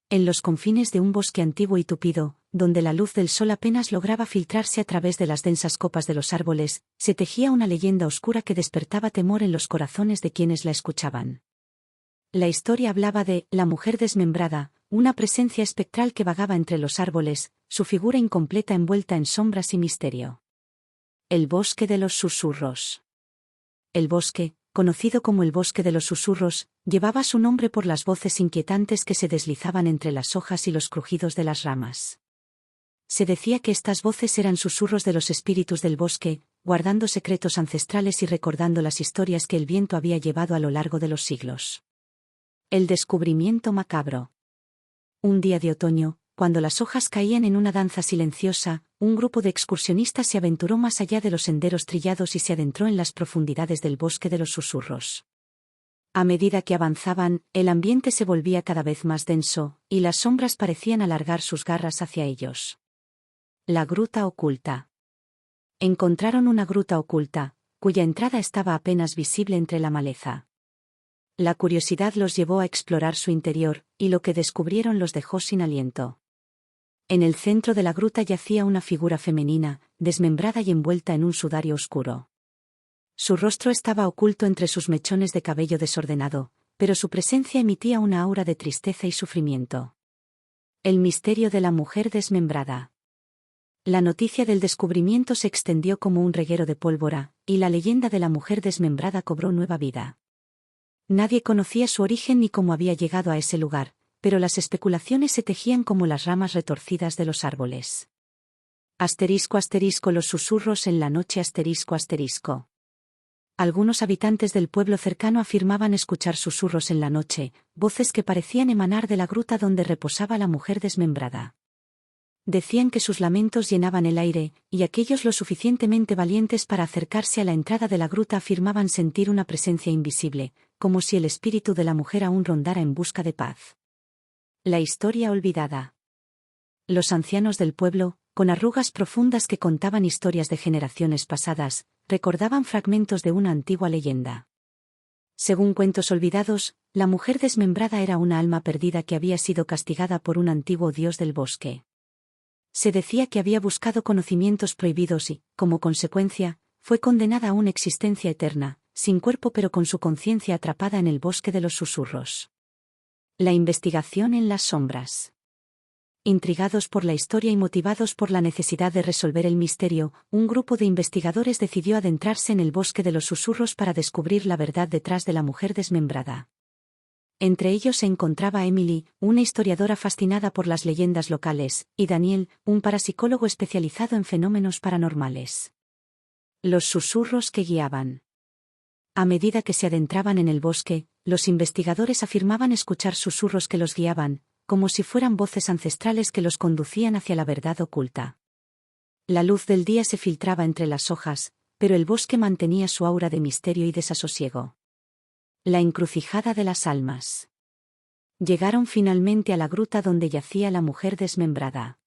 En los confines de un bosque antiguo y tupido, donde la luz del sol apenas lograba filtrarse a través de las densas copas de los árboles, se tejía una leyenda oscura que despertaba temor en los corazones de quienes la escuchaban. La historia hablaba de la mujer desmembrada, una presencia espectral que vagaba entre los árboles, su figura incompleta envuelta en sombras y misterio. El bosque de los susurros. El bosque, conocido como el bosque de los susurros, llevaba su nombre por las voces inquietantes que se deslizaban entre las hojas y los crujidos de las ramas. Se decía que estas voces eran susurros de los espíritus del bosque, guardando secretos ancestrales y recordando las historias que el viento había llevado a lo largo de los siglos. El descubrimiento macabro. Un día de otoño, cuando las hojas caían en una danza silenciosa, un grupo de excursionistas se aventuró más allá de los senderos trillados y se adentró en las profundidades del bosque de los susurros. A medida que avanzaban, el ambiente se volvía cada vez más denso, y las sombras parecían alargar sus garras hacia ellos. La gruta oculta. Encontraron una gruta oculta, cuya entrada estaba apenas visible entre la maleza. La curiosidad los llevó a explorar su interior, y lo que descubrieron los dejó sin aliento. En el centro de la gruta yacía una figura femenina, desmembrada y envuelta en un sudario oscuro. Su rostro estaba oculto entre sus mechones de cabello desordenado, pero su presencia emitía una aura de tristeza y sufrimiento. El misterio de la mujer desmembrada. La noticia del descubrimiento se extendió como un reguero de pólvora, y la leyenda de la mujer desmembrada cobró nueva vida. Nadie conocía su origen ni cómo había llegado a ese lugar, pero las especulaciones se tejían como las ramas retorcidas de los árboles. Asterisco asterisco los susurros en la noche asterisco asterisco. Algunos habitantes del pueblo cercano afirmaban escuchar susurros en la noche, voces que parecían emanar de la gruta donde reposaba la mujer desmembrada. Decían que sus lamentos llenaban el aire, y aquellos lo suficientemente valientes para acercarse a la entrada de la gruta afirmaban sentir una presencia invisible, como si el espíritu de la mujer aún rondara en busca de paz. La historia olvidada. Los ancianos del pueblo, con arrugas profundas que contaban historias de generaciones pasadas, recordaban fragmentos de una antigua leyenda. Según cuentos olvidados, la mujer desmembrada era una alma perdida que había sido castigada por un antiguo dios del bosque. Se decía que había buscado conocimientos prohibidos y, como consecuencia, fue condenada a una existencia eterna, sin cuerpo pero con su conciencia atrapada en el bosque de los susurros. La investigación en las sombras. Intrigados por la historia y motivados por la necesidad de resolver el misterio, un grupo de investigadores decidió adentrarse en el bosque de los susurros para descubrir la verdad detrás de la mujer desmembrada. Entre ellos se encontraba Emily, una historiadora fascinada por las leyendas locales, y Daniel, un parapsicólogo especializado en fenómenos paranormales. Los susurros que guiaban. A medida que se adentraban en el bosque, los investigadores afirmaban escuchar susurros que los guiaban, como si fueran voces ancestrales que los conducían hacia la verdad oculta. La luz del día se filtraba entre las hojas, pero el bosque mantenía su aura de misterio y desasosiego. La encrucijada de las almas. Llegaron finalmente a la gruta donde yacía la mujer desmembrada.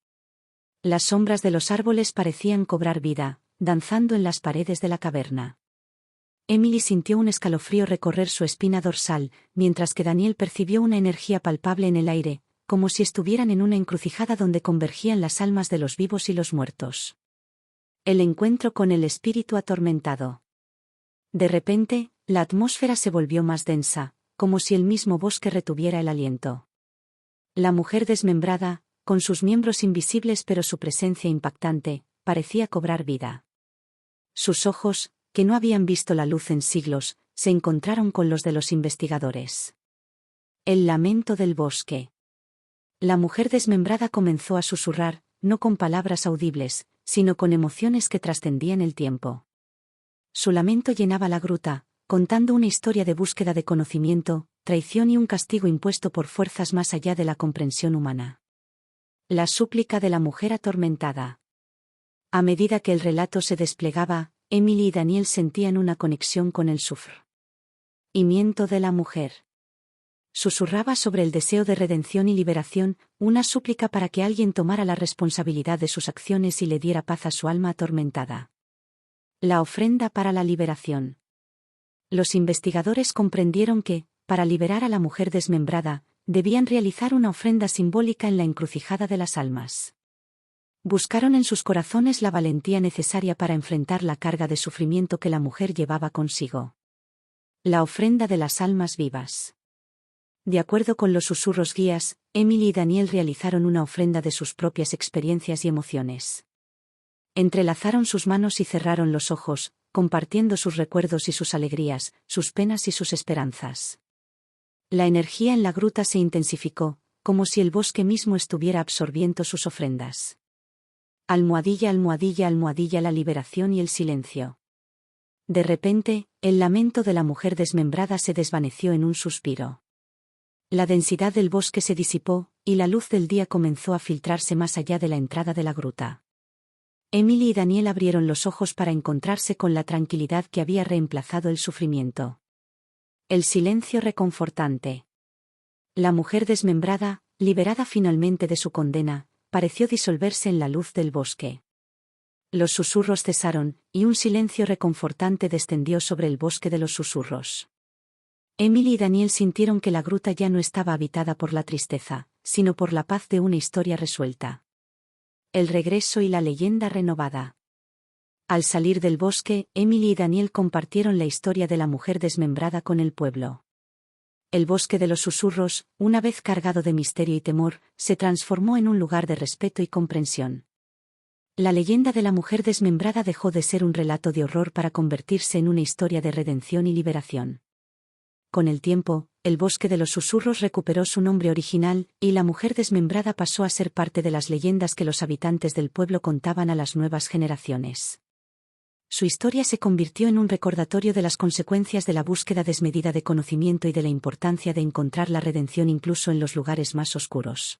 Las sombras de los árboles parecían cobrar vida, danzando en las paredes de la caverna. Emily sintió un escalofrío recorrer su espina dorsal, mientras que Daniel percibió una energía palpable en el aire, como si estuvieran en una encrucijada donde convergían las almas de los vivos y los muertos. El encuentro con el espíritu atormentado. De repente, la atmósfera se volvió más densa, como si el mismo bosque retuviera el aliento. La mujer desmembrada, con sus miembros invisibles pero su presencia impactante, parecía cobrar vida. Sus ojos, que no habían visto la luz en siglos, se encontraron con los de los investigadores. El lamento del bosque. La mujer desmembrada comenzó a susurrar, no con palabras audibles, sino con emociones que trascendían el tiempo. Su lamento llenaba la gruta, contando una historia de búsqueda de conocimiento, traición y un castigo impuesto por fuerzas más allá de la comprensión humana. La súplica de la mujer atormentada. A medida que el relato se desplegaba, Emily y Daniel sentían una conexión con el sufrimiento de la mujer. Susurraba sobre el deseo de redención y liberación, una súplica para que alguien tomara la responsabilidad de sus acciones y le diera paz a su alma atormentada. La ofrenda para la liberación. Los investigadores comprendieron que, para liberar a la mujer desmembrada, Debían realizar una ofrenda simbólica en la encrucijada de las almas. Buscaron en sus corazones la valentía necesaria para enfrentar la carga de sufrimiento que la mujer llevaba consigo. La ofrenda de las almas vivas. De acuerdo con los susurros guías, Emily y Daniel realizaron una ofrenda de sus propias experiencias y emociones. Entrelazaron sus manos y cerraron los ojos, compartiendo sus recuerdos y sus alegrías, sus penas y sus esperanzas. La energía en la gruta se intensificó, como si el bosque mismo estuviera absorbiendo sus ofrendas. Almohadilla, almohadilla, almohadilla, la liberación y el silencio. De repente, el lamento de la mujer desmembrada se desvaneció en un suspiro. La densidad del bosque se disipó, y la luz del día comenzó a filtrarse más allá de la entrada de la gruta. Emily y Daniel abrieron los ojos para encontrarse con la tranquilidad que había reemplazado el sufrimiento. El silencio reconfortante. La mujer desmembrada, liberada finalmente de su condena, pareció disolverse en la luz del bosque. Los susurros cesaron, y un silencio reconfortante descendió sobre el bosque de los susurros. Emily y Daniel sintieron que la gruta ya no estaba habitada por la tristeza, sino por la paz de una historia resuelta. El regreso y la leyenda renovada. Al salir del bosque, Emily y Daniel compartieron la historia de la mujer desmembrada con el pueblo. El bosque de los susurros, una vez cargado de misterio y temor, se transformó en un lugar de respeto y comprensión. La leyenda de la mujer desmembrada dejó de ser un relato de horror para convertirse en una historia de redención y liberación. Con el tiempo, el bosque de los susurros recuperó su nombre original, y la mujer desmembrada pasó a ser parte de las leyendas que los habitantes del pueblo contaban a las nuevas generaciones. Su historia se convirtió en un recordatorio de las consecuencias de la búsqueda desmedida de conocimiento y de la importancia de encontrar la redención incluso en los lugares más oscuros.